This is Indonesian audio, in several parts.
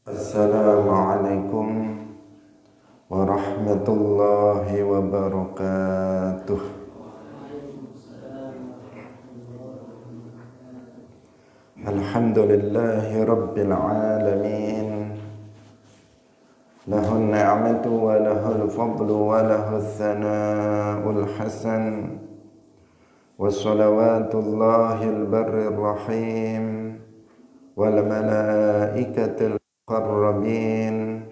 Assalamualaikum warahmatullahi wabarakatuh. Alhamdulillahi rabbil alamin. Lahun ni'matu wa lahul fadlu wa lahul thana'ul hasan. Wa salawatullahil barrir rahim. Wal malaikatil muqarrabin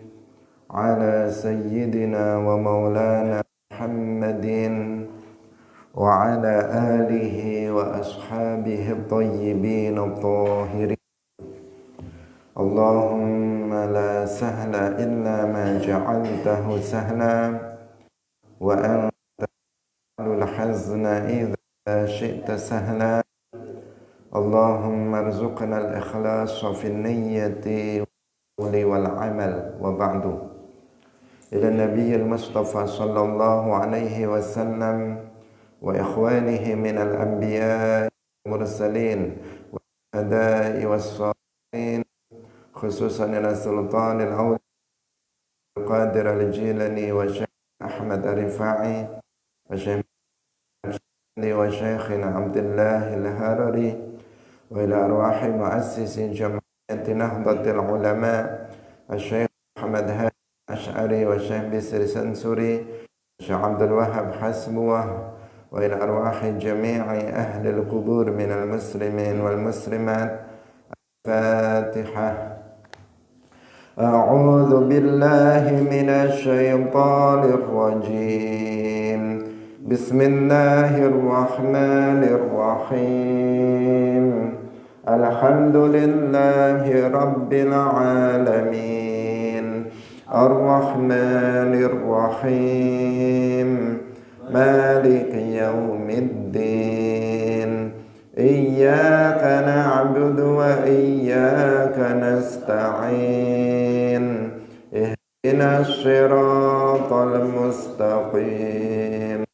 ala sayyidina wa maulana Muhammadin wa ala alihi wa ashabihi at-tayyibin at-tahirin. Allahumma la sahla illa ma ja'altahu sahla wa anta taj'alul hazna idza syi'ta sahla. Allahumma arzuqna al-ikhlas fi an-niyyati wal amal wa ba'du. Ila nabiyil mustafa sallallahu alaihi wasallam wa ikhwanihi minal anbiya'i wal mursalin wa syuhada'i was shalihin, khususan ila sultanil awliya Qadir al-Jilani wa Syekh Ahmad Ar-Rifai wa Syekh wa Syekhina Abdullah al-Harari wa ila arwahi muassisi jama'ati Nahdlatul Ulama Syekh Muhammad Hadi Asy'ari wa Syekh Bisri Sansuri, Syekh Abdul Wahhab Hasbuwah, wa ila arwahi jami'i ahli al-qubur minal muslimin wal muslimat. Al-Fatihah. A'udzu billahi minasy syaithanir rajim. Bismillahirrahmanirrahim. Alhamdulillahi rabbil alamin. Ar-Rahmanir Rahim. Maliki yaumiddin. Iyyaka na'budu wa iyyaka nasta'in. Ihdinas siratal mustaqim.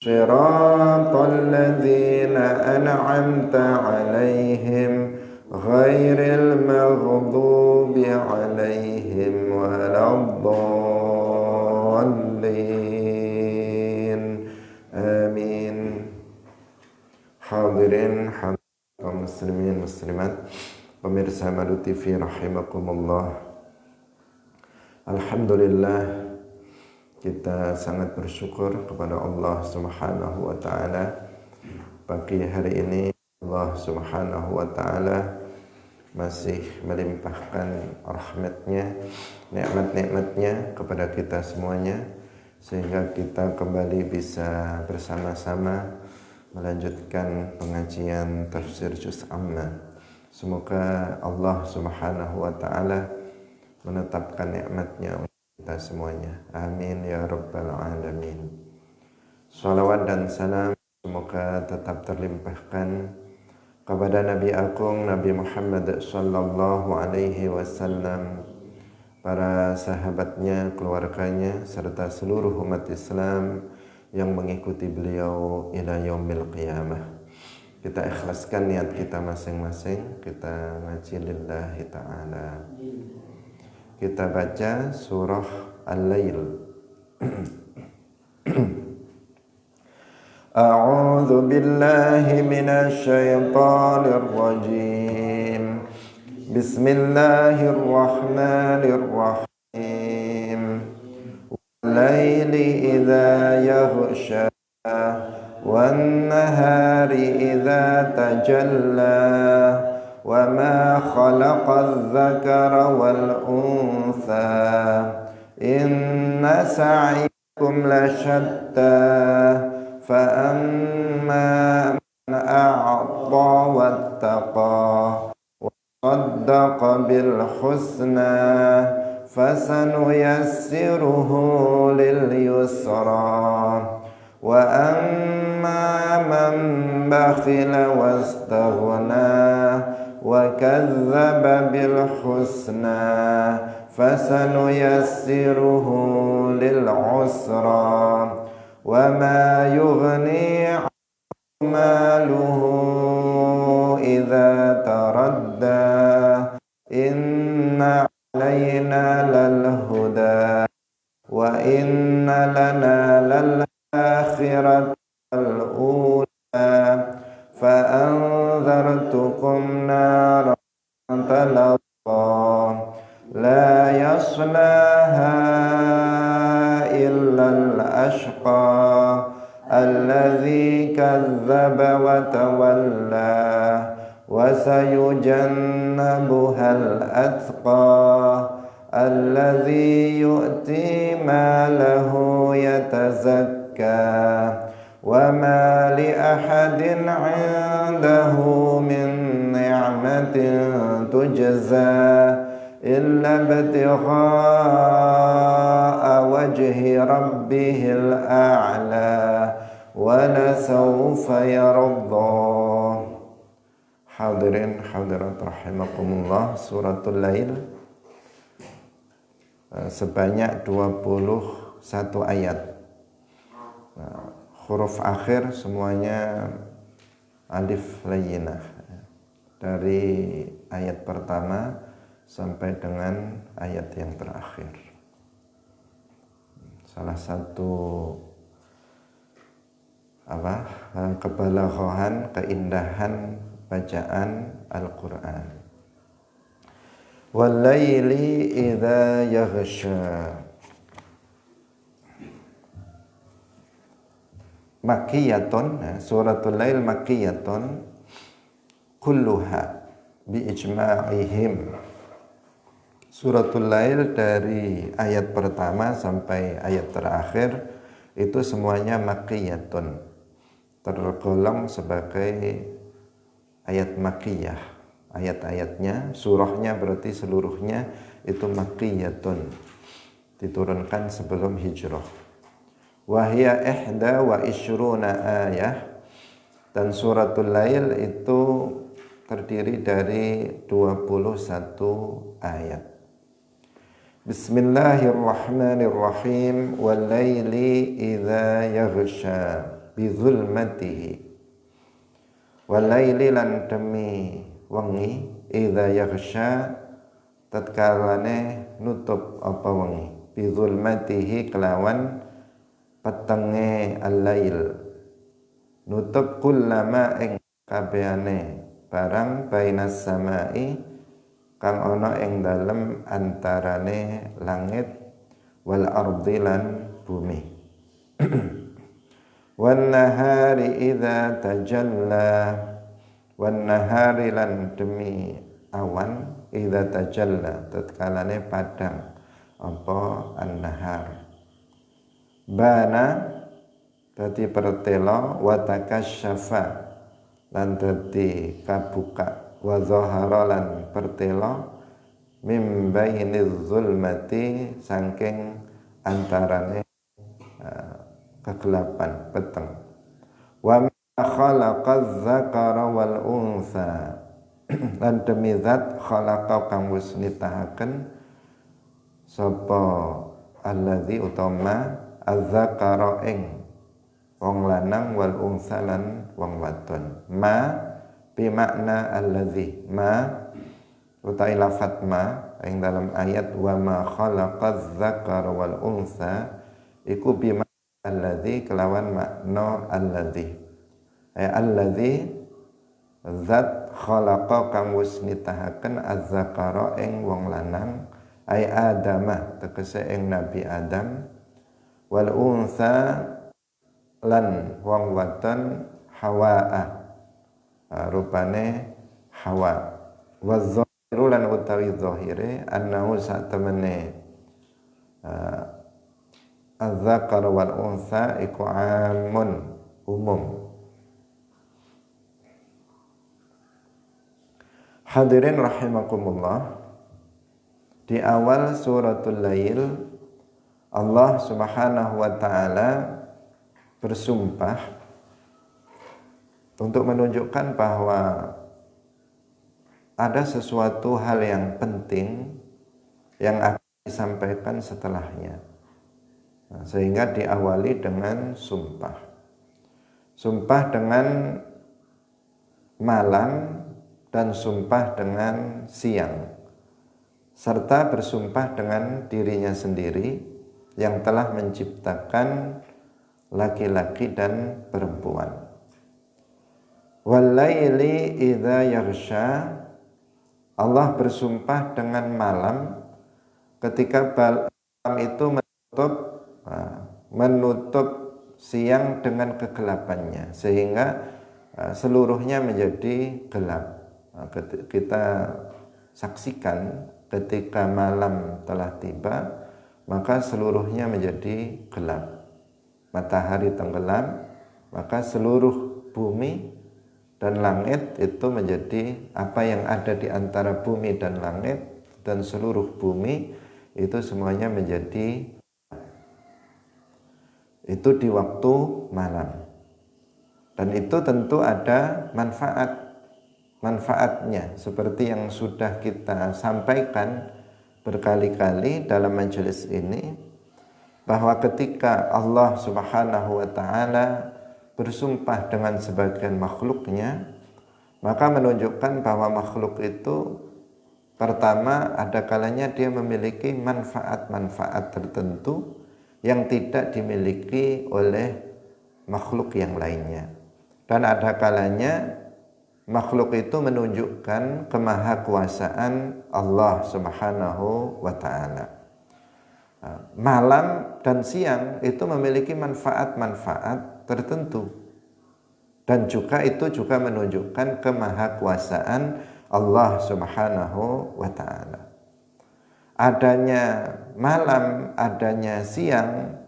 Siratal ladzina an'amta 'alaihim ghairil maghdubi 'alaihim waladdallin. Amin. Hadirin kaum muslimin muslimat, pemirsa Madu TV rahimakumullah. Alhamdulillah, kita sangat bersyukur kepada Allah Subhanahu wa taala. Pagi hari ini Allah Subhanahu wa taala masih melimpahkan rahmatnya, nikmat-nikmatnya kepada kita semuanya, sehingga kita kembali bisa bersama-sama melanjutkan pengajian tafsir juz amma. Semoga Allah Subhanahu wa taala menetapkan nikmatnya untuk kita semuanya. Amin ya rabbal alamin. Salawat dan salam semoga tetap terlimpahkan kepada Nabi Agung Nabi Muhammad sallallahu alaihi wasallam, para sahabatnya, keluarganya, serta seluruh umat Islam yang mengikuti beliau ila yaumil qiyamah. Kita ikhlaskan niat kita masing-masing, kita ngaji lillahi ta'ala. Kita baca surah Al-Lail. A'udzu billahi minasy syaithanir rajim. Bismillahirrahmanirrahim. Wal-laili idza yaghsha wan-nahari idza tajalla wa ma khalaqadz dzakara wal untha inna sa'yakum lashatta fa amma man a'ta wattaqa wa saddaqa bil husna fasanuyassiruhu lil yusra wa amma man bakhila wastaghna wa kadzdzaba bil husna fasanuyassiruhu lil usra wa ma yughni maluhu idza taradda inna أنذركم نارا تلظى لا يصلاها إلا الأشقى الذي كذب وتولى وسيجنبها الأتقى الذي يؤتي ماله يتزكى وما لأحد عنده من نعمة تجزى إلا ابتغاء وجه ربه الأعلى ولسوف يرضى. Hadirin hadirat rahimakumullah, suratul Lail sebanyak 21 ayat. Huruf akhir semuanya alif layyinah, dari ayat pertama sampai dengan ayat yang terakhir. Salah satu kebalaghahan, keindahan bacaan Al-Quran. Wal laili idza yaghsha. Makkiyatun, suratul Lail makkiyatun kulluha bi ijma'ihim. Suratul Lail dari ayat pertama sampai ayat terakhir itu semuanya makkiyatun, tergolong sebagai ayat makkiyah. Ayat-ayatnya, surahnya berarti seluruhnya itu makkiyatun, diturunkan sebelum hijrah. Wahia ihda wa ishruna ayah, dan suratul Lail itu terdiri dari 21 ayat. Bismillahirrahmanirrahim. Wal laili idza yaghsha bi zulmatihi. Wal laili lan demi wengi idza yaghsha tatkalane nutup apa wengi, bi zulmatihi kelawan petenge al-lail, nutup kullama ing kabehane barang bainas samai kang ana ing dalem antarane langit wal ardi lan bumi. Wan nahari idza tajalla, wan nahari lan demi awan idza tajalla tatkalane padang apa an-nahar. Bana dadi pertela, wa takasyafa lan dadi kabuka, wa zahara lan pertela mim bainiz zulmati saking antarane kegelapan peteng. Wa ma khalaqaz zakara wal unsa, lan demi zat khalaqa kang wis nitahaken sapa allazi utama az-zakara ing wong lanang wal unsa lan wong wadon. Ma bi makna allazi, ma utai lafat ma ing dalam ayat wa ma khalaqaz zakara wal unsa iku bi makna allazi kelawan makna allazi. Allazi zat khalaqa kang wis nitahaken az-zakara ing wong lanang, ai adamah tegese ing Nabi Adam, wal unsa lan wong wadon Hawaa rupane Hawa. Wa zahiru lan utawi zahire annahu satemene az-zakar wal unsa iku amun umum. Hadirin rahimakumullah, di awal suratul Lail Allah Subhanahu wa taala bersumpah untuk menunjukkan bahwa ada sesuatu hal yang penting yang akan disampaikan setelahnya. Sehingga diawali dengan sumpah. Sumpah dengan malam dan sumpah dengan siang, serta bersumpah dengan dirinya sendiri yang telah menciptakan laki-laki dan perempuan. Walaili idza yaghsha, Allah bersumpah dengan malam ketika malam itu menutup siang dengan kegelapannya sehingga seluruhnya menjadi gelap. Kita saksikan ketika malam telah tiba, maka seluruhnya menjadi gelap. Matahari tenggelam, maka seluruh bumi dan langit itu menjadi, apa yang ada di antara bumi dan langit dan seluruh bumi itu semuanya menjadi, itu di waktu malam. Dan itu tentu ada manfaatnya seperti yang sudah kita sampaikan berkali-kali dalam majelis ini, bahwa ketika Allah Subhanahu wa taala bersumpah dengan sebagian makhluknya, maka menunjukkan bahwa makhluk itu pertama ada kalanya dia memiliki manfaat-manfaat tertentu yang tidak dimiliki oleh makhluk yang lainnya, dan ada kalanya makhluk itu menunjukkan kemahakuasaan Allah Subhanahu wa taala. Malam dan siang itu memiliki manfaat-manfaat tertentu, dan juga itu juga menunjukkan kemahakuasaan Allah Subhanahu wa taala. Adanya malam, adanya siang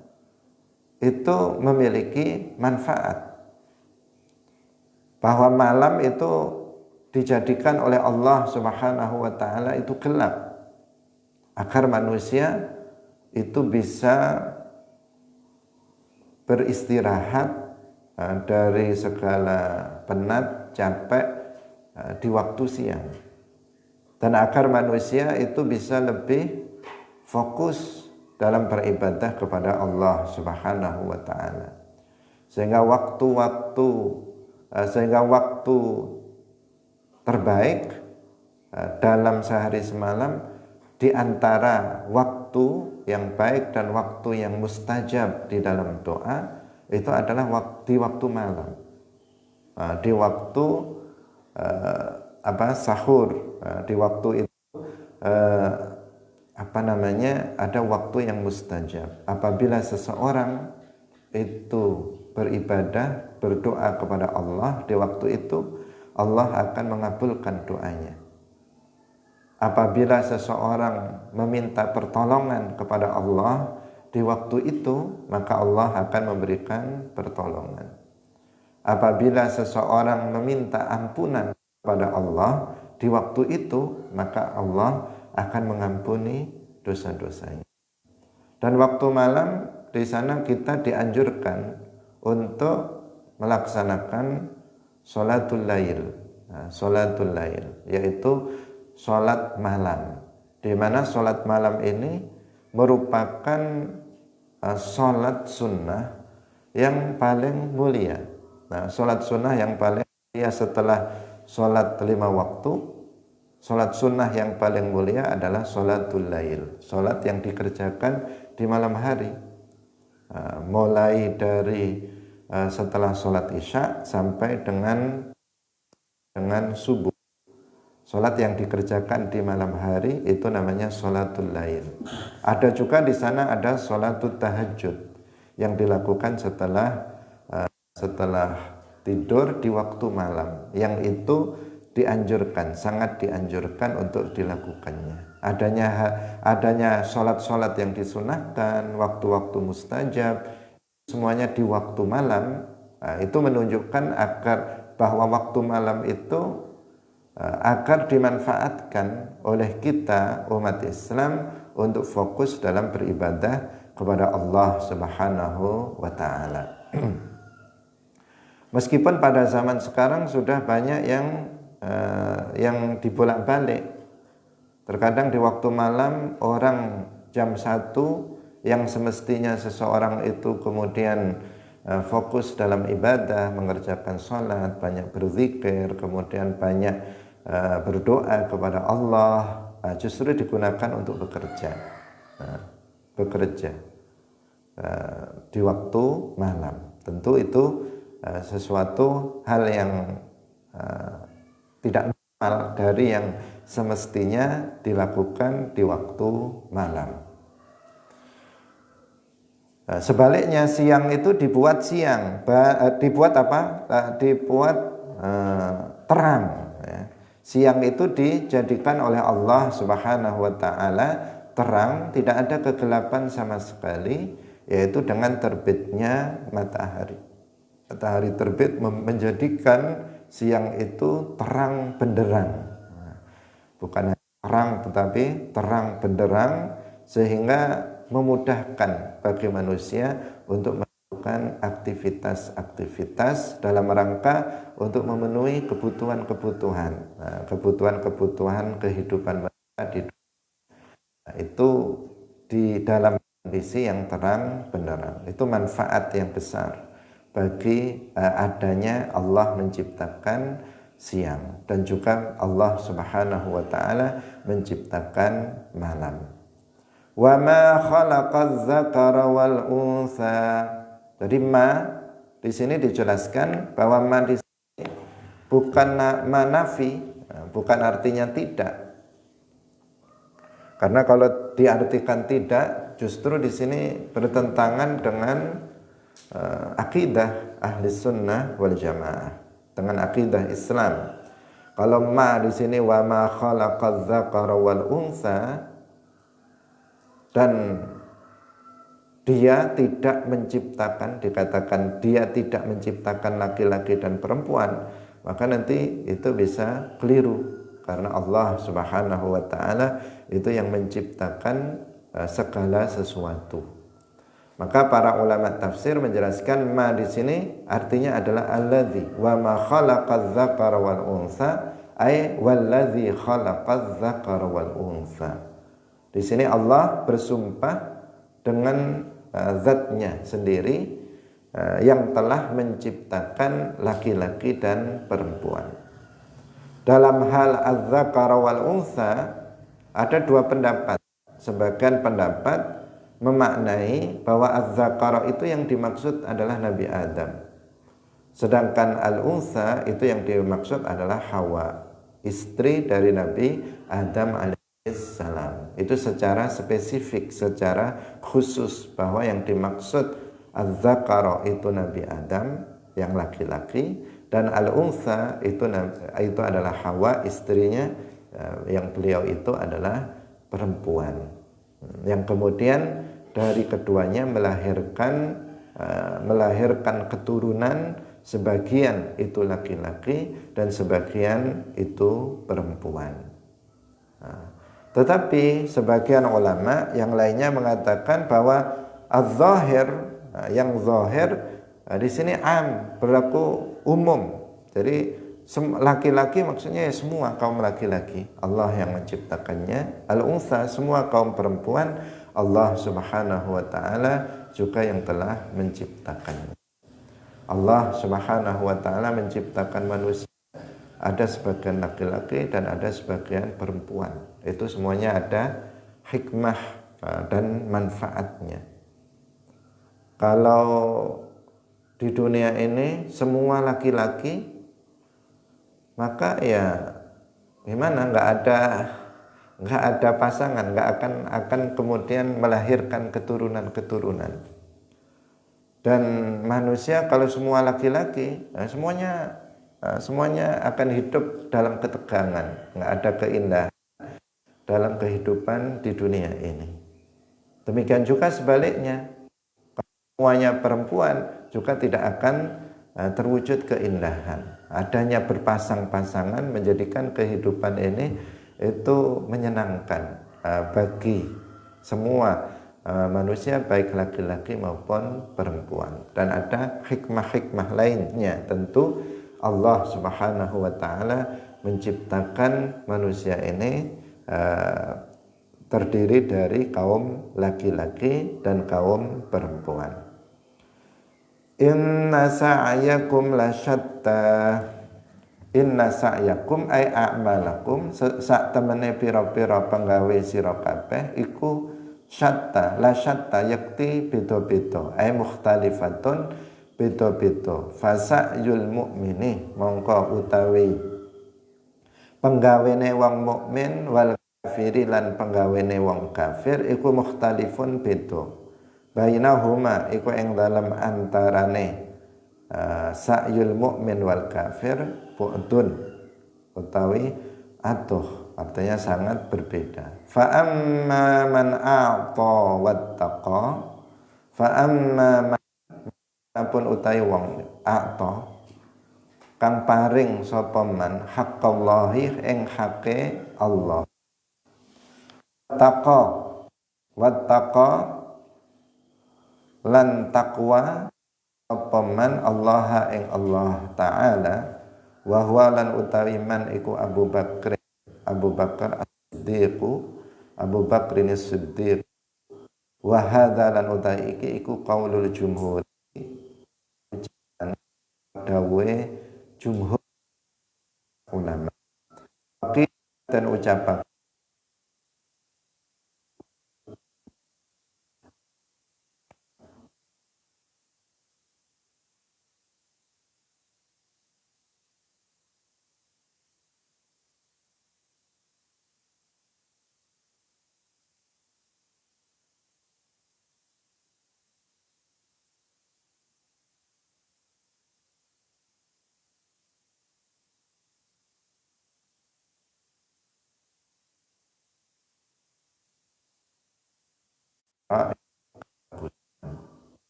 itu memiliki manfaat. Bahwa malam itu dijadikan oleh Allah Subhanahu wa taala itu gelap, agar manusia itu bisa beristirahat dari segala penat, capek di waktu siang, dan agar manusia itu bisa lebih fokus dalam beribadah kepada Allah Subhanahu wa taala. Sehingga waktu terbaik dalam sehari semalam di antara waktu yang baik dan waktu yang mustajab di dalam doa itu adalah di waktu malam, di waktu sahur, di waktu itu ada waktu yang mustajab. Apabila seseorang itu beribadah, berdoa kepada Allah di waktu itu, Allah akan mengabulkan doanya. Apabila seseorang meminta pertolongan kepada Allah di waktu itu, maka Allah akan memberikan pertolongan. Apabila seseorang meminta ampunan kepada Allah di waktu itu, maka Allah akan mengampuni dosa-dosanya. Dan waktu malam di sana kita dianjurkan untuk melaksanakan sholatul lail, yaitu sholat malam, di mana sholat malam ini merupakan sholat sunnah yang paling mulia. Sholat sunnah yang paling mulia setelah sholat 5 waktu, sholat sunnah yang paling mulia adalah sholatul lail, sholat yang dikerjakan di malam hari, mulai dari setelah sholat isya sampai dengan subuh. Sholat yang dikerjakan di malam hari itu namanya sholatul lail. Ada juga di sana ada sholatul tahajud yang dilakukan setelah tidur di waktu malam, yang itu dianjurkan, sangat dianjurkan untuk dilakukannya. Adanya sholat-sholat yang disunahkan, waktu-waktu mustajab, semuanya di waktu malam. Itu menunjukkan bahwa waktu malam itu agar dimanfaatkan oleh kita umat Islam untuk fokus dalam beribadah kepada Allah Subhanahu wa taala. Meskipun pada zaman sekarang sudah banyak yang dibolak-balik. Terkadang di waktu malam orang jam 1 yang semestinya seseorang itu kemudian fokus dalam ibadah, mengerjakan sholat, banyak berzikir, kemudian banyak berdoa kepada Allah, justru digunakan untuk bekerja di waktu malam. Tentu itu sesuatu hal yang tidak normal dari yang semestinya dilakukan di waktu malam. Sebaliknya siang itu dibuat siang, dibuat apa? Dibuat terang. Ya. Siang itu dijadikan oleh Allah Subhanahu wa taala terang, tidak ada kegelapan sama sekali, yaitu dengan terbitnya matahari. Matahari terbit menjadikan siang itu terang benderang. Bukan hanya terang tetapi terang benderang, sehingga memudahkan bagi manusia untuk melakukan aktivitas-aktivitas dalam rangka untuk memenuhi kebutuhan-kebutuhan, kebutuhan-kebutuhan kehidupan mereka di dunia. Itu di dalam kondisi yang terang benderang. Itu manfaat yang besar bagi adanya Allah menciptakan siang, dan juga Allah Subhanahu wa taala menciptakan malam. Wa ma khalaqaz zakara wal untha. Jadi ma di sini dijelaskan bahwa ma di sini bukan manafi, bukan artinya tidak. Karena kalau diartikan tidak, justru di sini bertentangan dengan akidah ahli sunnah wal jamaah, dengan akidah Islam. Kalau ma di sini wa ma khalaqaz zakara wal untha, dan dia tidak menciptakan, dikatakan dia tidak menciptakan laki-laki dan perempuan, maka nanti itu bisa keliru, karena Allah Subhanahu wa taala itu yang menciptakan segala sesuatu. Maka para ulama tafsir menjelaskan ma di sini artinya adalah alladzi wa ma khalaqaz dzakara wal untha, ay wallazi khalaqaz dzakara wal untha. Di sini Allah bersumpah dengan zatnya sendiri yang telah menciptakan laki-laki dan perempuan. Dalam hal az-zakara wal untha ada dua pendapat. Sebagian pendapat memaknai bahwa az-zakara itu yang dimaksud adalah Nabi Adam, sedangkan al-untha itu yang dimaksud adalah Hawa, istri dari Nabi Adam alaihissalam. Itu secara spesifik, secara khusus, bahwa yang dimaksud az-zakara itu Nabi Adam yang laki-laki, dan al-untha itu adalah Hawa, istrinya, yang beliau itu adalah perempuan, yang kemudian dari keduanya melahirkan keturunan, sebagian itu laki-laki dan sebagian itu perempuan. Tetapi sebagian ulama yang lainnya mengatakan bahwa az-zahir, yang zahir di sini am, berlaku umum. Jadi laki-laki maksudnya ya semua kaum laki-laki, Allah yang menciptakannya. Al-untha, semua kaum perempuan, Allah Subhanahu wa taala juga yang telah menciptakannya. Allah Subhanahu wa taala menciptakan manusia, ada sebagian laki-laki dan ada sebagian perempuan. Itu semuanya ada hikmah dan manfaatnya. Kalau di dunia ini semua laki-laki, maka ya gimana, nggak ada pasangan, nggak akan kemudian melahirkan keturunan. Dan manusia kalau semua laki-laki, semuanya akan hidup dalam ketegangan, nggak ada keindahan dalam kehidupan di dunia ini. Demikian juga sebaliknya, semuanya perempuan juga tidak akan terwujud keindahan. Adanya berpasang-pasangan menjadikan kehidupan ini itu menyenangkan bagi semua manusia, baik laki-laki maupun perempuan. Dan ada hikmah-hikmah lainnya. Tentu Allah Subhanahu wa taala menciptakan manusia ini terdiri dari kaum laki-laki dan kaum perempuan. Inna sa'yakum lasyatta. Inna sa'yakum ay a'malakum, sak temene pira-pira penggawe sira kabeh iku syatta, la syatta yakti beda-beda, ay mukhtalifatun, beda-beda. Fasa'yul mukmini mongko utawi penggawene wong mukmin wal kafiri lan penggawene wong kafir iku mukhtalifun beda. Bainahuma iku ing dalam antarane sa'yul mukmin wal kafir bu'dun utawi atuh, artinya sangat berbeda. Fa amma man a'ta wattaqa, fa amma man pun utawi wong a'ta kang paring sapa man haqqallahi ing hake Allah. Taqa wattaqa lan taqwa sapa man Allah ing Allah taala wa huwa lan utawi man iku Abu Bakar As-Siddiq Abu Bakr As-Siddiq wa hadza lan utawi iki iku qaulul jumhur dawe jumhur ulama dan ucapan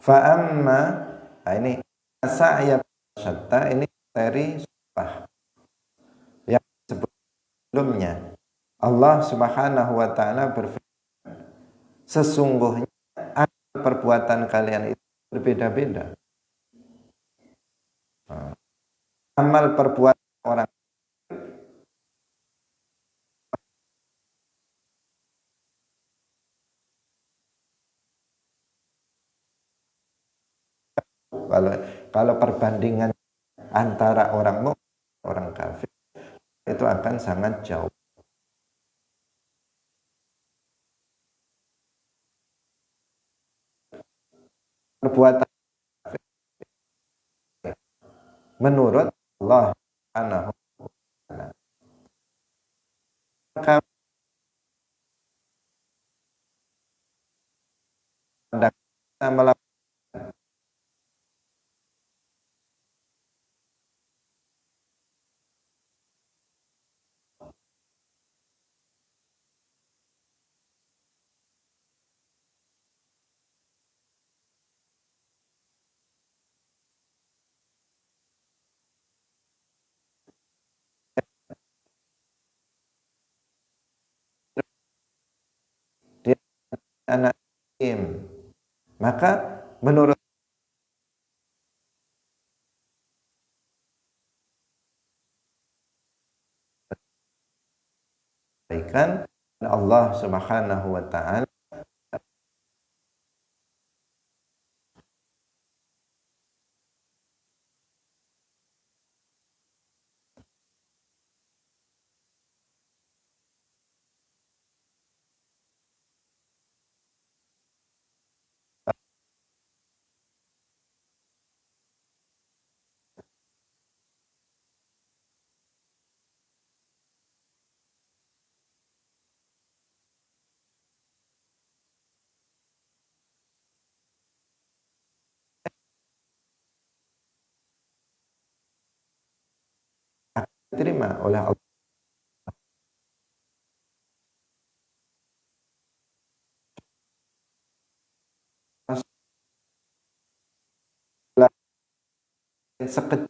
fa'amma ini sa'ya syatta ini dari sumpah yang sebelumnya Allah Subhanahu wa taala berfirman sesungguhnya perbuatan kalian itu berbeda-beda. Amal perbuatan orang kalau perbandingan antara orang mukmin orang kafir itu akan sangat jauh. Perbuatan menurut Allah Subhanahu wa taala kita melakukan dia anak yatim, maka menurut kebaikan Allah Subhanahu wa taala diterima oleh Allah. Sekecil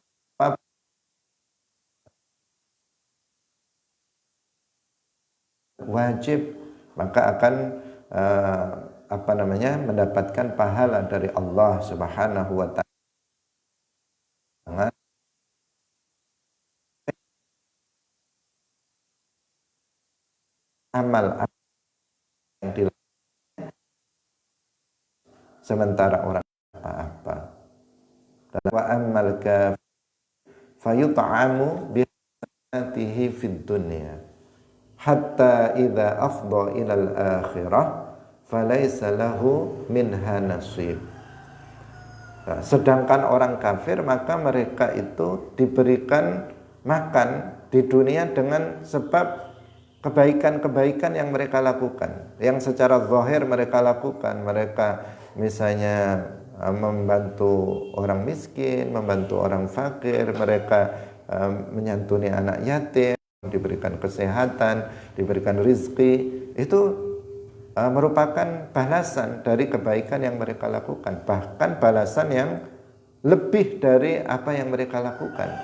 wajib maka akan mendapatkan pahala dari Allah Subhanahu wa taala. Amal yang dilakukan sementara orang apa-apa. Wa amal kafir fayut'amu bi sanatihi fid dunya hatta idza afdha ila al akhirah falaysa lahu minha nasib. Nah, sedangkan orang kafir maka mereka itu diberikan makan di dunia dengan sebab kebaikan-kebaikan yang mereka lakukan, yang secara zahir mereka lakukan. Mereka misalnya membantu orang miskin, membantu orang fakir, mereka menyantuni anak yatim, diberikan kesehatan, diberikan rizki. Itu merupakan balasan dari kebaikan yang mereka lakukan, bahkan balasan yang lebih dari apa yang mereka lakukan,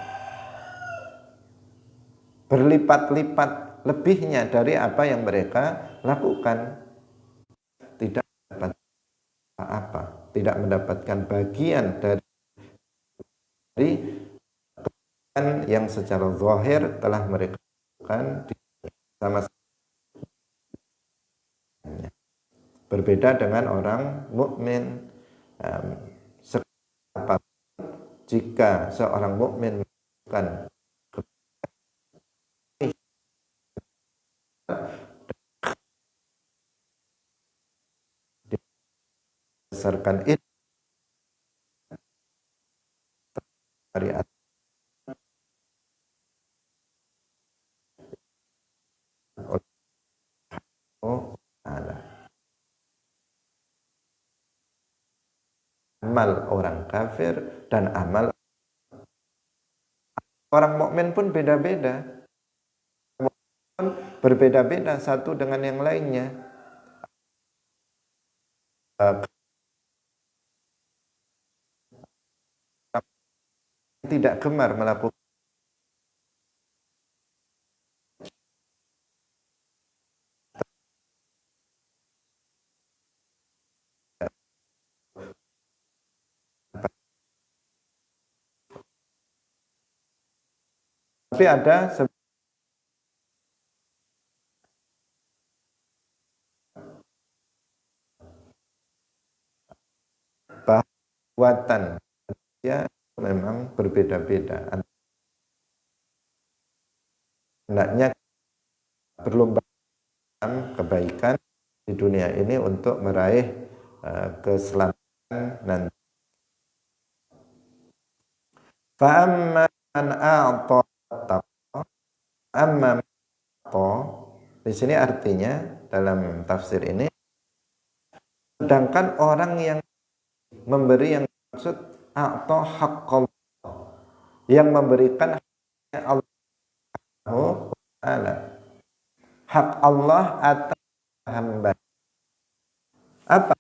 berlipat-lipat lebihnya dari apa yang mereka lakukan. Tidak dapat apa-apa, tidak mendapatkan bagian dari kebaikan yang secara zahir telah mereka lakukan sama. Berbeda dengan orang mukmin. Jika seorang mukmin melakukan berdasarkan itu dari Allah, amal orang kafir dan amal orang mukmin pun beda-beda, berbeda-beda satu dengan yang lainnya. Tidak gemar melakukan, tapi ada perbuatan ya memang berbeda-beda. Hendaknya berlomba dalam kebaikan di dunia ini untuk meraih keselamatan nanti. Fa'amma man a'ta wattaqa, amma di sini artinya dalam tafsir ini, sedangkan orang yang memberi, yang maksud a'ta haqqallah, yang memberikan haknya Allah Ta'ala, hak Allah atas hamba. Apa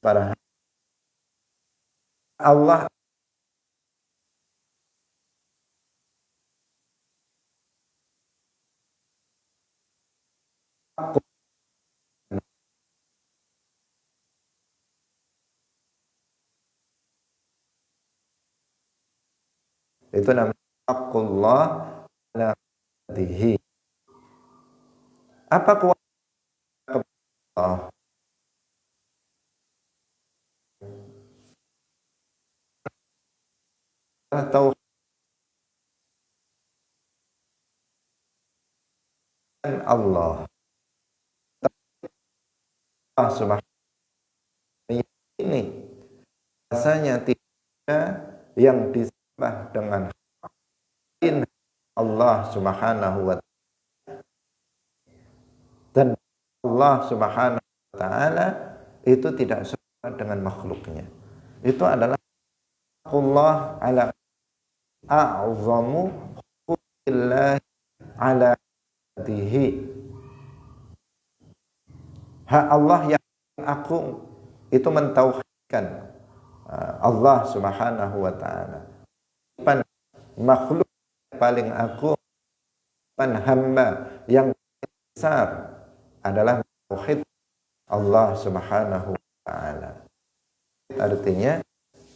para Allah? Itu namanya haqqullah ala ibadihi. Apa kuasa Allah? Atau Allah subhanahu ini rasanya tidak yang disembah dengan Allah subhanahu wa ta'ala, dan Allah subhanahu wa ta'ala itu tidak sama dengan makhluknya. Itu adalah Allah ala a'zamu huquqillah ala ibadihi. Hak Allah yang agung itu mentauhidkan Allah subhanahu wa ta'ala. Makhluk paling agung, hamba yang besar adalah tauhid Allah subhanahu wa ta'ala. Artinya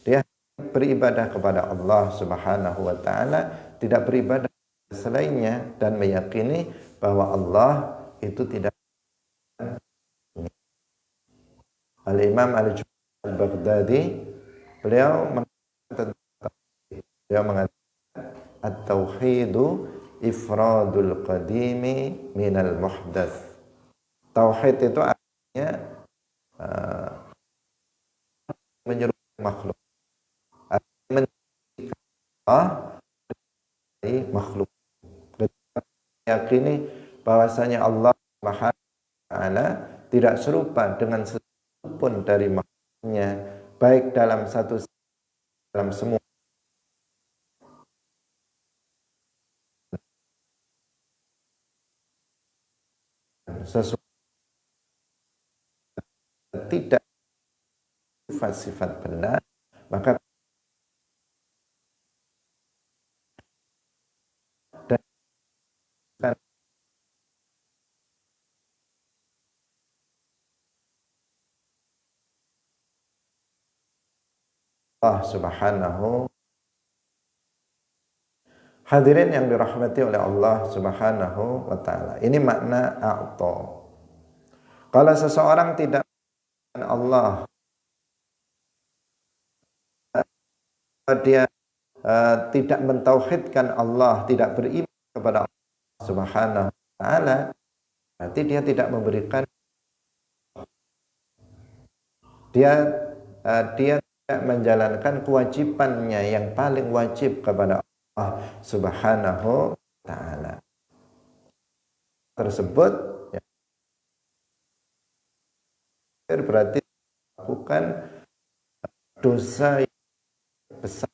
dia beribadah kepada Allah subhanahu wa ta'ala, tidak beribadah selainnya, dan meyakini bahwa Allah itu tidak. Al-Imam Al-Baghdadi beliau mengatakan at-tauhidu ifradul qadimi minal muhdats. Tauhid itu artinya menyerupai makhluk. Menciptakan Allah dari makhluk. Yakini bahwasanya Allah Subhanahu wa taala tidak serupa dengan sesuatu pun dari makhluknya, baik dalam satu dalam semua sesuatu tidak sifat-sifat benar, maka dan Allah Subhanahu. Hadirin yang dirahmati oleh Allah Subhanahu wa taala. Ini makna a'ta. Kalau seseorang tidak mengenal Allah, dia tidak mentauhidkan Allah, tidak beriman kepada Allah Subhanahu wa taala, berarti dia tidak memberikan, dia dia tidak menjalankan kewajibannya yang paling wajib kepada Allah Subhanahu wa taala. Tersebut ya, berarti melakukan dosa yang besar.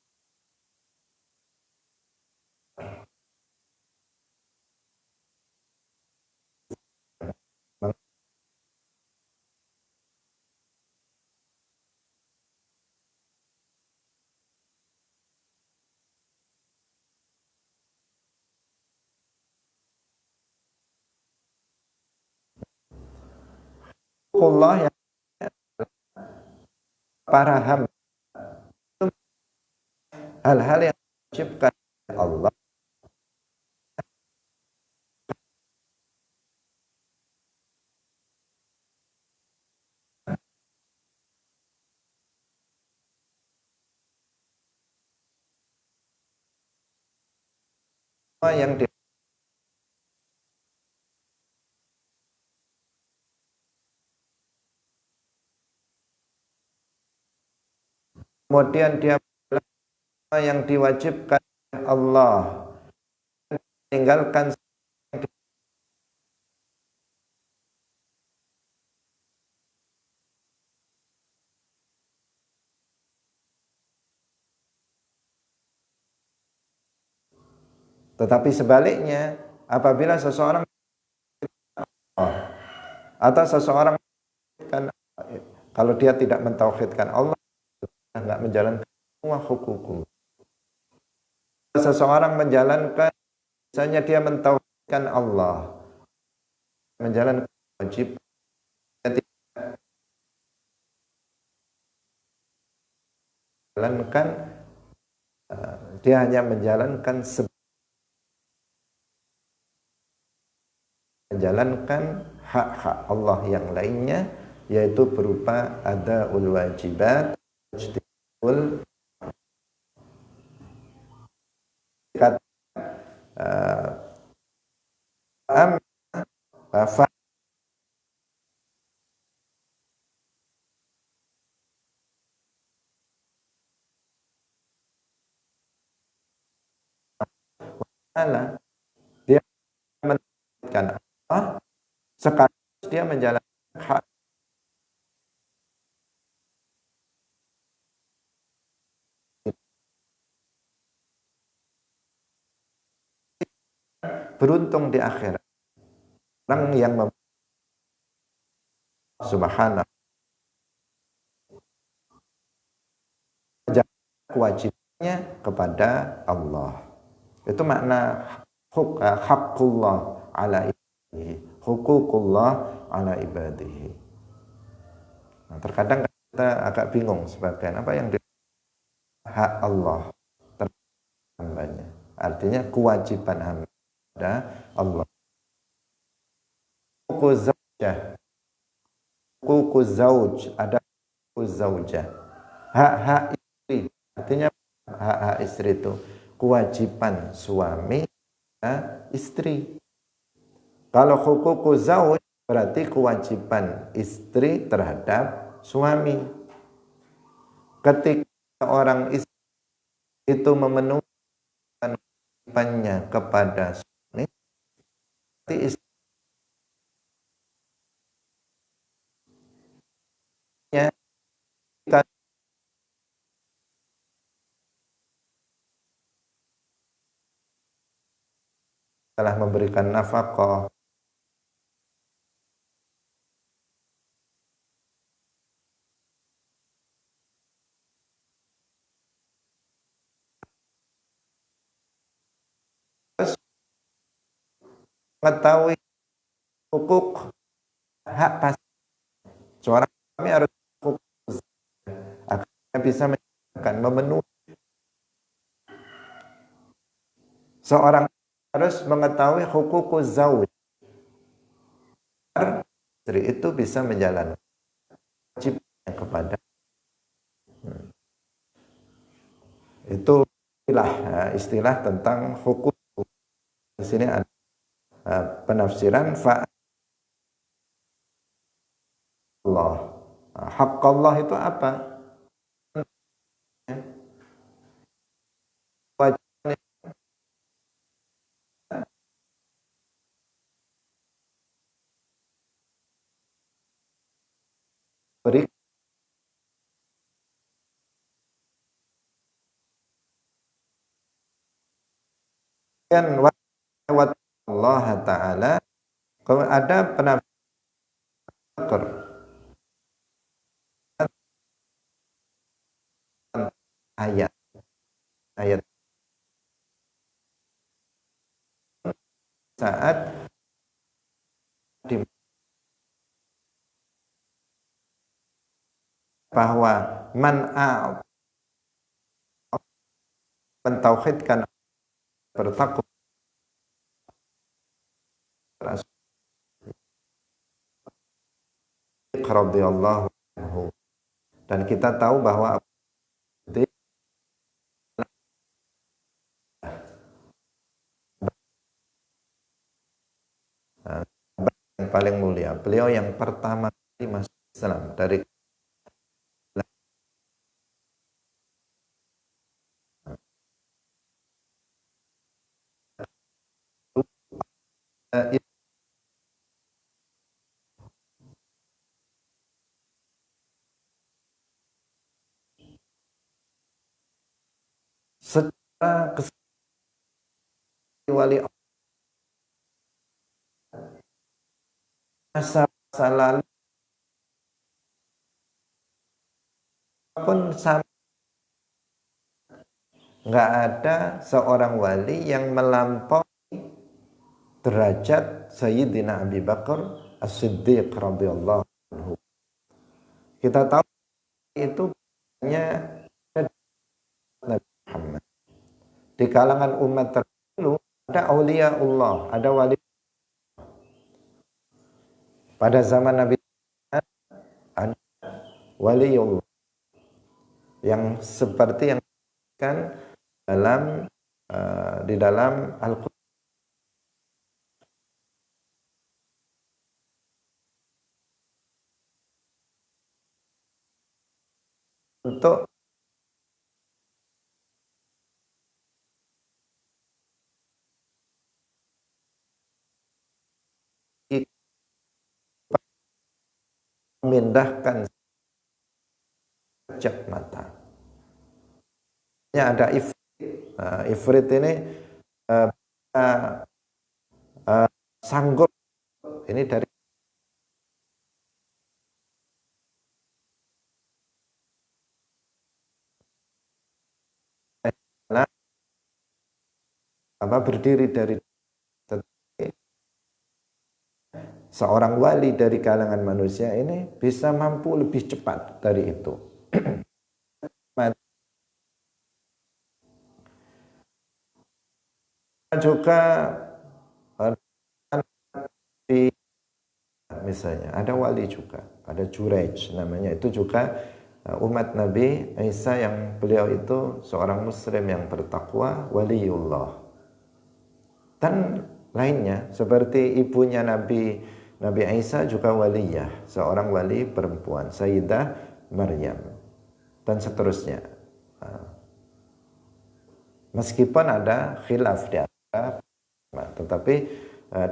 Allah yang para hamba, hal-hal yang diwajibkan oleh Allah yang kemudian dia yang diwajibkan oleh Allah, tinggalkan tetapi sebaliknya apabila seseorang atau seseorang kan, kalau dia tidak mentauhidkan Allah, nggak menjalankan semua hukum. Seseorang menjalankan, misalnya dia mentauhidkan Allah, menjalankan wajib, dia tidak menjalankan, dia hanya menjalankan hak-hak Allah yang lainnya, yaitu berupa adaul wajibat, ijtibul kata dia menjalankan Allah, sekaligus dia menjalankan hak beruntung di akhirat. Orang yang Subhanahu kewajibannya kepada Allah. Itu makna haqqullah ala ibadihi, huququllah ala ibadihi. Nah, terkadang kita agak bingung sebagian apa yang hak Allah terhadap hambanya. Artinya kewajiban hamba kepada Allah. Huquq zaujah, huquq zauj, ada huquq zaujah. Hak-hak istri, artinya hak-hak istri itu kewajiban suami dan istri. Kalau huquq zauj berarti kewajiban istri terhadap suami. Ketika seorang istri itu memenuhi kewajibannya kepada suami, berarti istrinya telah memberikan nafkah, mengetahui hukuk hak pas seorang suami harus hukuk agar bisa menjalankan memenuhi. Seorang harus mengetahui hukuk zauj, istri itu bisa menjalankan wajibnya kepada itu istilah tentang hukum. Di sini ada penafsiran fa Allah. Hak Allah itu apa? Wajibnya berikan wa Allah Ta'ala. Kalau ada penafsir ayat ayat saat di bahwa mentauhidkan bertakwa radhiyallahu anhu, dan kita tahu bahwa yang paling mulia, beliau yang pertama kali masuk Islam dari secara wali masa lalu pun sama, nggak ada seorang wali yang melampaui derajat Sayyidina Abi Bakar As-Siddiq radhiyallahu anhu. Kita tahu itu hanya Nabi Muhammad. Di kalangan umat terdahulu ada aulia Allah, ada wali. Pada zaman Nabi ada waliullah yang seperti yang kan dalam di dalam Al-Quran. Untuk memindahkan sejak mata. Ada ifrit. Ifrit ini sanggup, ini dari berdiri dari seorang wali dari kalangan manusia ini bisa mampu lebih cepat dari itu. Juga di misalnya ada wali juga, ada Juraij namanya, itu juga umat Nabi Isa yang beliau itu seorang muslim yang bertakwa, waliullah. Dan lainnya seperti ibunya Nabi Isa juga waliyah, seorang wali perempuan, Sayyidah Maryam. dan seterusnya. Meskipun ada khilaf di antara, tetapi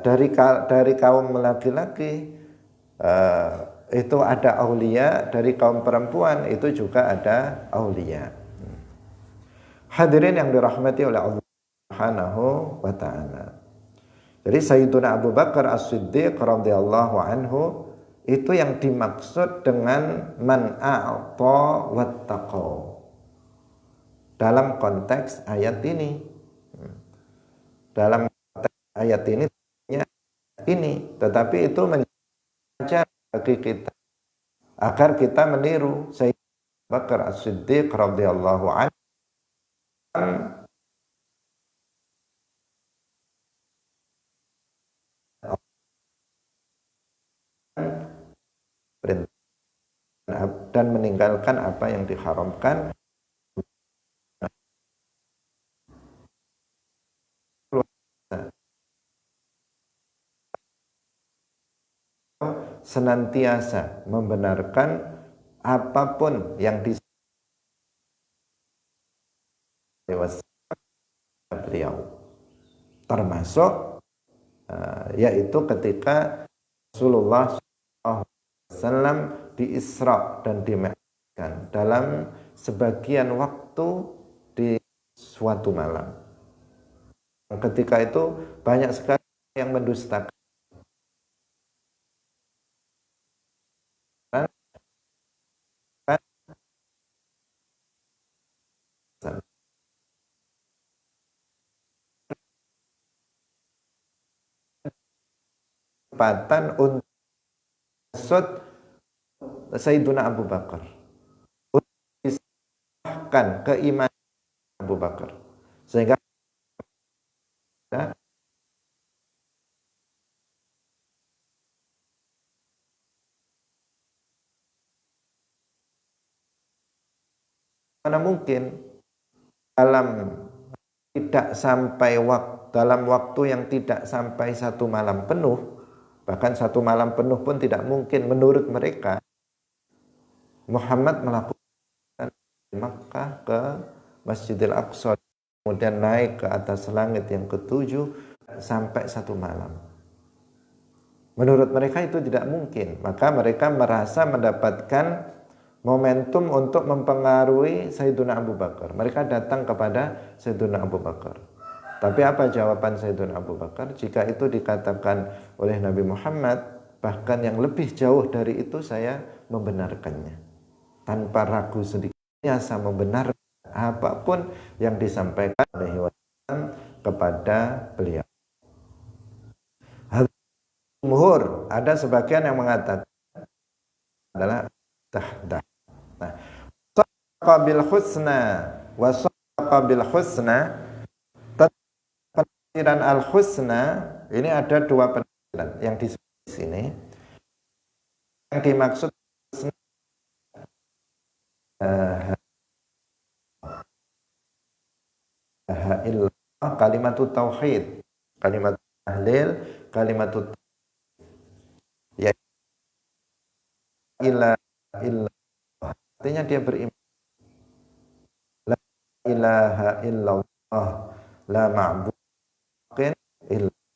dari kaum laki-laki itu ada aulia, dari kaum perempuan itu juga ada aulia. Hadirin yang dirahmati oleh Allah Subhanahu wa taala. Jadi Sayyiduna Abu Bakar As-Siddiq radhiyallahu anhu itu yang dimaksud dengan man a'ta wattaqa dalam konteks ayat ini. Dalam konteks ayat ini, tetapi itu mengajar bagi kita agar kita meniru Sayyidina Abu Bakar As-Siddiq radhiyallahu anhu dan meninggalkan apa yang diharamkan. Senantiasa membenarkan apapun yang disampaikan beliau, termasuk yaitu ketika Rasulullah SAW di Isra dan di Mi'raj dalam sebagian waktu di suatu malam. Ketika itu banyak sekali yang mendustakan. Kesempatan untuk maksud Sayyiduna Abu Bakar untuk disahkan keimanan Abu Bakar, sehingga mana mungkin dalam waktu yang tidak sampai satu malam penuh, bahkan satu malam penuh pun tidak mungkin menurut mereka, Muhammad melakukan dari Makkah ke Masjidil Aqsa, kemudian naik ke atas langit yang ketujuh sampai satu malam. Menurut mereka itu tidak mungkin, maka mereka merasa mendapatkan momentum untuk mempengaruhi Sayyiduna Abu Bakar. Mereka datang kepada Sayyiduna Abu Bakar. Tapi apa jawaban Sayyiduna Abu Bakar? Jika itu dikatakan oleh Nabi Muhammad, bahkan yang lebih jauh dari itu saya membenarkannya. Tanpa ragu sedikit, saya membenarkan apapun yang disampaikan oleh Wasallam kepada beliau. Jumhur, ada sebagian yang mengatakan adalah tahdah. Nah, sadaqa bil husna wa sadaqa bil husna, penafsiran al husna ini ada dua penafsiran yang di sini. Yang dimaksud kalimat tauhid, kalimat tahlil, kalimat ya ilaha illallah, artinya dia beriman la ilaha illallah la ma'budin illallah,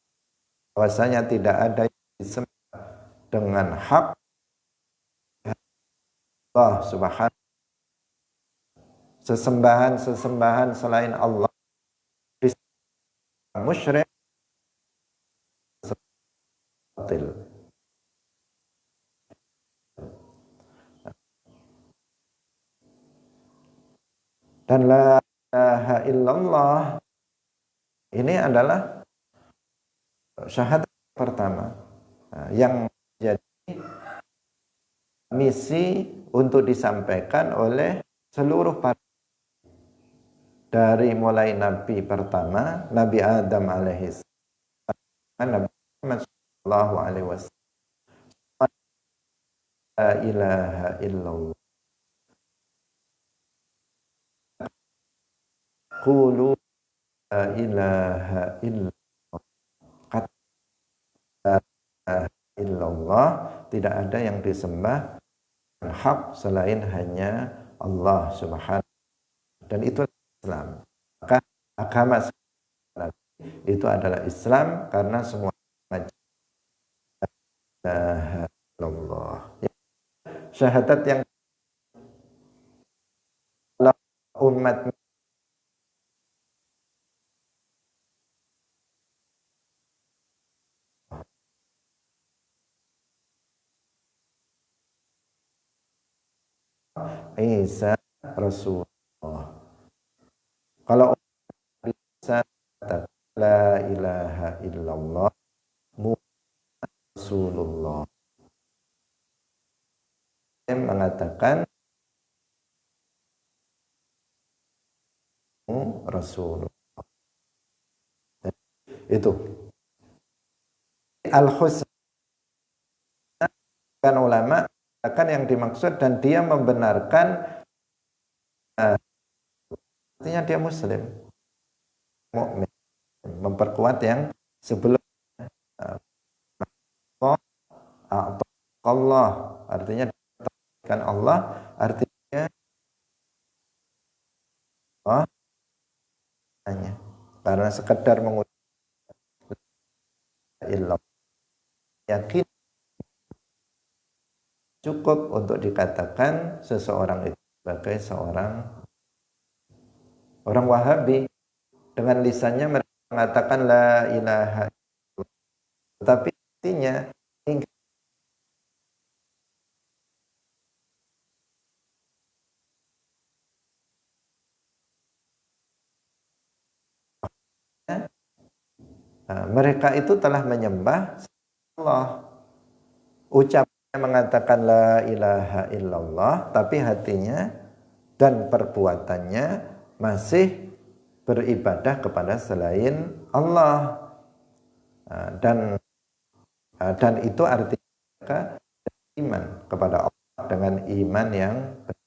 bahwasanya tidak ada yang disembah dengan hak Allah Subhanahu, sesembahan selain Allah musyrik batil. Dan la ilaha illallah ini adalah syahadat pertama yang jadi misi untuk disampaikan oleh seluruh para, dari mulai Nabi pertama, Nabi Adam alaihi salam, Nabi Muhammad sallallahu alaihi wasallam, la ilaha illallah, qulu la ilaha illallah, kata la ilaha illallah, tidak ada yang disembah hak selain hanya Allah Subhanahu, dan itu Islam. Maka agama itu adalah Islam karena semua Allah. Syahadat yang umat Isa Rasulullah. Kalau Isa la ilaha illallah Rasulullah, yang mengatakan Rasulullah. Itu al-husna, kan ulama akan yang dimaksud, dan dia membenarkan, artinya dia muslim, mukmin, memperkuat yang sebelum Allah, artinya kan Allah, artinya Allah hanya karena sekedar mengucapkan illallah, yakin cukup untuk dikatakan seseorang itu sebagai seorang orang Wahabi. Dengan lisannya mereka mengatakan la ilaha illallah, tetapi artinya mereka itu telah menyembah Allah. Ucapnya mengatakan la ilaha illallah, tapi hatinya dan perbuatannya masih beribadah kepada selain Allah. Dan itu artinya mereka iman kepada Allah dengan iman yang benar.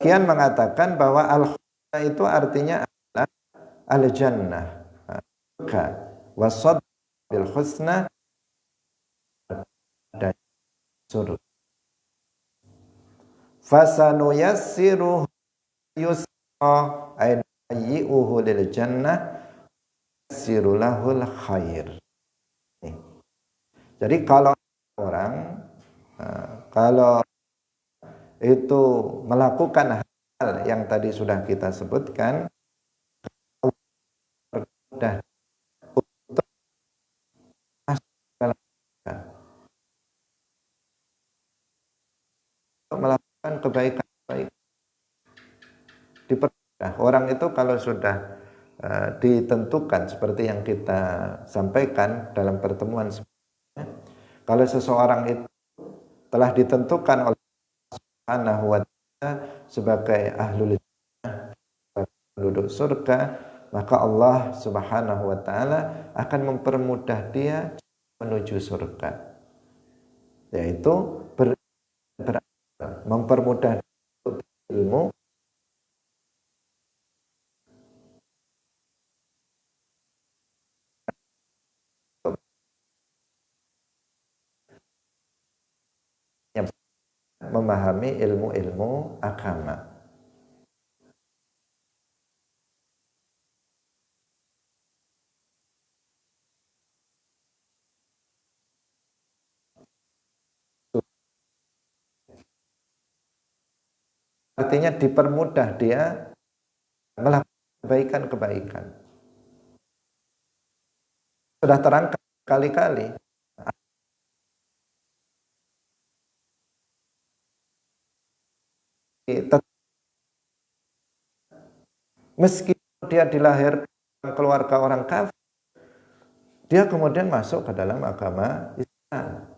Sekian mengatakan bahwa al-husna itu artinya adalah al-jannah, wasad bil husna, dan surga. Fasanu yassiru yusra ayyi'uhu lil jannah yassiru lahul khair. Jadi kalau orang kalau itu melakukan hal yang tadi sudah kita sebutkan, mudah untuk melakukan kebaikan-kebaikan, dipermudah. Orang itu kalau sudah ditentukan seperti yang kita sampaikan dalam pertemuan sebelumnya, kalau seseorang itu telah ditentukan oleh Allah Subhanahu wa Ta'ala sebagai ahlul jannah, penduduk surga, maka Allah Subhanahu wa Ta'ala akan mempermudah dia menuju surga, yaitu mempermudah ilmu, memahami ilmu-ilmu agama. Artinya dipermudah dia melakukan kebaikan-kebaikan. Sudah terangkat kali-kali. Meski dia dilahirkan keluarga orang kafir, dia kemudian masuk ke dalam agama Islam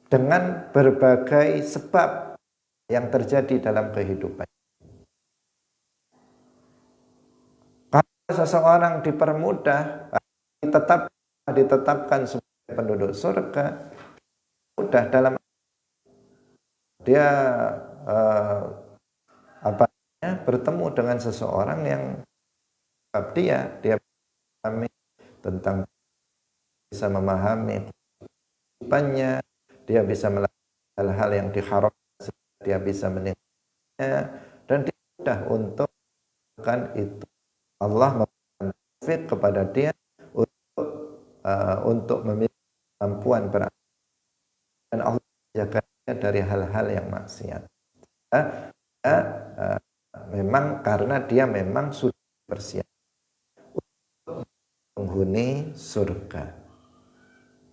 dengan berbagai sebab yang terjadi dalam kehidupan. Kalau seseorang dipermudah, ditetapkan sebagai penduduk surga, mudah dalam dia bertemu dengan seseorang yang dia memahami tentang, bisa memahami kehidupannya, dia bisa melakukan hal-hal yang diharamkan dia bisa meninggalnya, dan dia mudah untuk melakukan itu. Allah memberikan taufik kepada dia untuk memiliki kemampuan beramal, dan Allah menjaga dia dari hal-hal yang maksiat. Ya, memang karena dia memang sudah bersiap penghuni surga.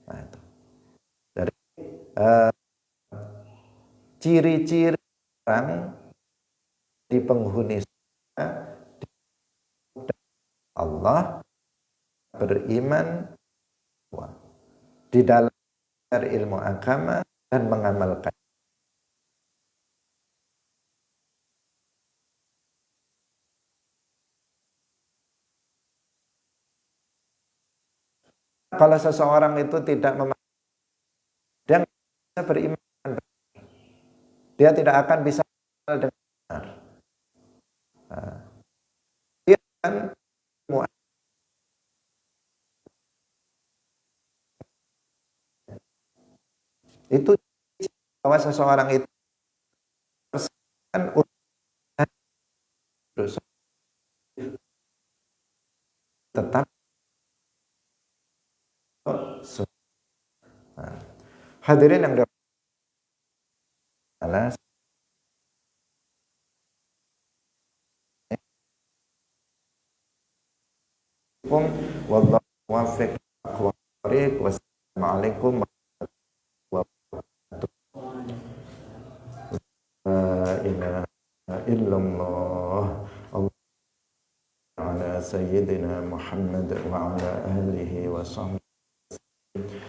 Nah, itu. Dari ciri-ciri orang di penghuni surga, Allah beriman di dalam ilmu agama dan mengamalkan. Kalau seseorang itu tidak dia nggak bisa beriman, dia tidak akan bisa dengan benar. Nah, dia kan itu bahwa seseorang itu kan tetap hadirin yang dirahmati Allah, wallahu muwaffiq aqwam thoriq. Wassalamualaikum warahmatullahi wabarakatuh. La ilaha illallah. Ala sayyidina Muhammad wa ala alihi wa sahbihi